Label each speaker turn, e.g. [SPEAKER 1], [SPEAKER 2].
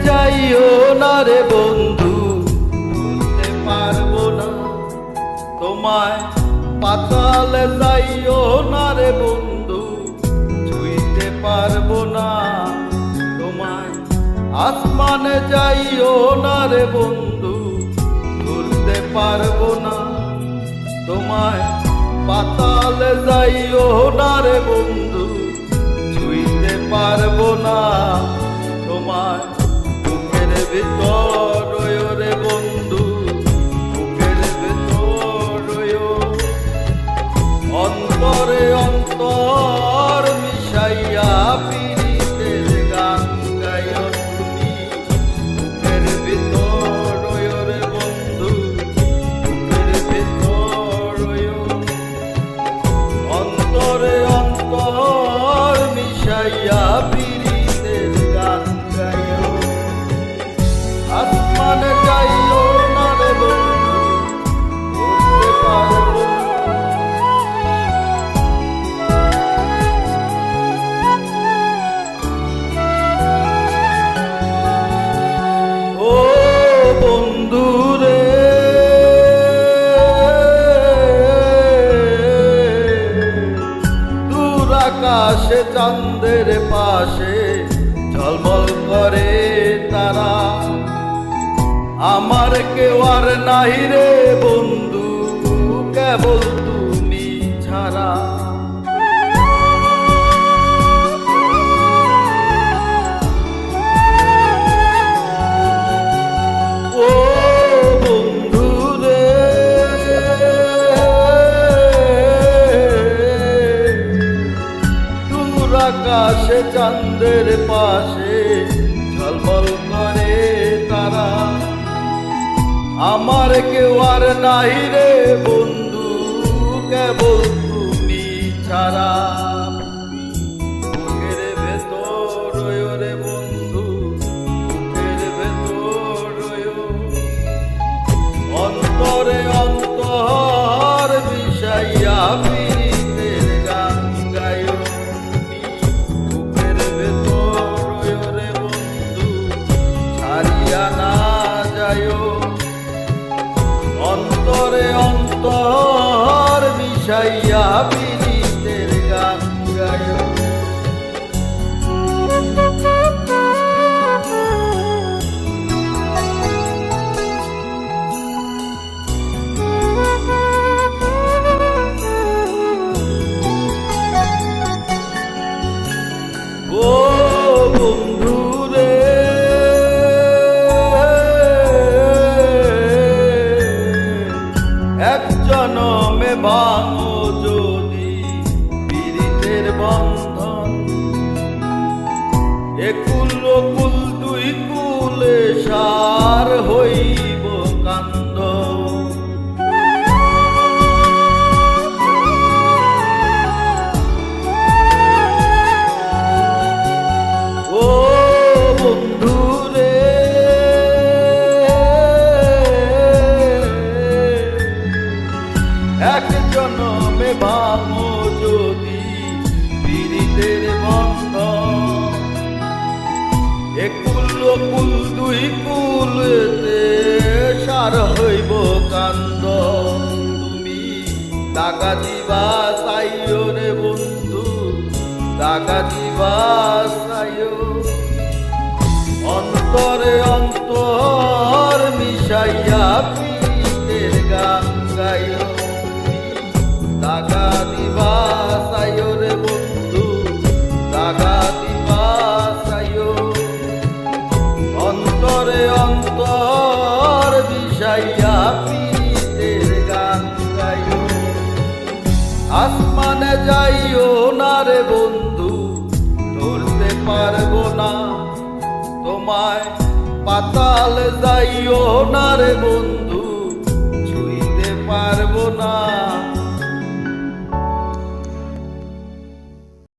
[SPEAKER 1] যাইও না রে বন্ধু, ভুলতে পারবো না তোমায়। পাতালে যাইও না রে বন্ধু, ছুঁইতে পারবো না তোমায়। আসমানে যাইও না রে বন্ধু, ভুলতে পারবো না তোমায়। পাতালে যাইও না রে বন্ধু, ছুঁইতে পারবো না তোমায়। বুকের ভিতর রয়ো রে বন্ধু, বুকের ভিতর রয়ো। অন্তরে অন্তর মিশাইয়া পীড়িতের গান গাইও তুমি। বুকের ভিতর রয়ো রে বন্ধু, বুকের ভিতর রয়ো। অন্তরে অন্তর মিশাইয়া পীড়িতের গান গাইও। আসমানে যাইও না রে বন্ধু, বলতে পারবো না। ও বন্ধু রে, দূর আকাশে চাঁদের পাশে ঝলমল করে তারা। আমার কেউ আর নাই রে বন্ধু, কেবল তুমি ছাড়া। ও বন্ধু রে, দূর আকাশে চাঁদের পাশে ঝলমল করে তারা। আমার কেউ আর নাই রে বন্ধু, কেবল তুমি ছাড়া। বুকের ভেতর রয়ো রে বন্ধু, বুকের ভেতর রয়ো। অন্তরে অন্তর মিশাইয়া পীড়িতের গান গাইও তুমি। বুকের ভেতর রয়ো রে বন্ধু, ছাড়িয়া না যাইও। অন্তরে অন্তর মিশাইয়া পীড়িতের গান গাইও। ও বন্ধু রে, এক জনমে ভাঙো যদি পীড়িতের বন্ধন। একুল কুল দুই কুলে সার হইব কান্দ। ও বন্ধু রে, এক জনমে ভাঙো যদি পীড়িতের বন্ধন। একুল কুল দুই কুলতে সার হইব কান্দ। তুমি টাকা দিবা চাইও রে বন্ধু, টাকা দিবা চাইও। অন্তরে অন্তর মিশাইয়া পীড়িতের গান গাইও। টাকা দিবা চাইও রে বন্ধু, টাকা দিবা চাইও। অন্তরে অন্তর মিশাইয়া পীড়িতের গান গাইও। আসমানে যাইও না রে বন্ধু, ধরতে পারবো না তোমায়। পাতালে যাইও না রে বন্ধু, ছুঁইতে পারবো না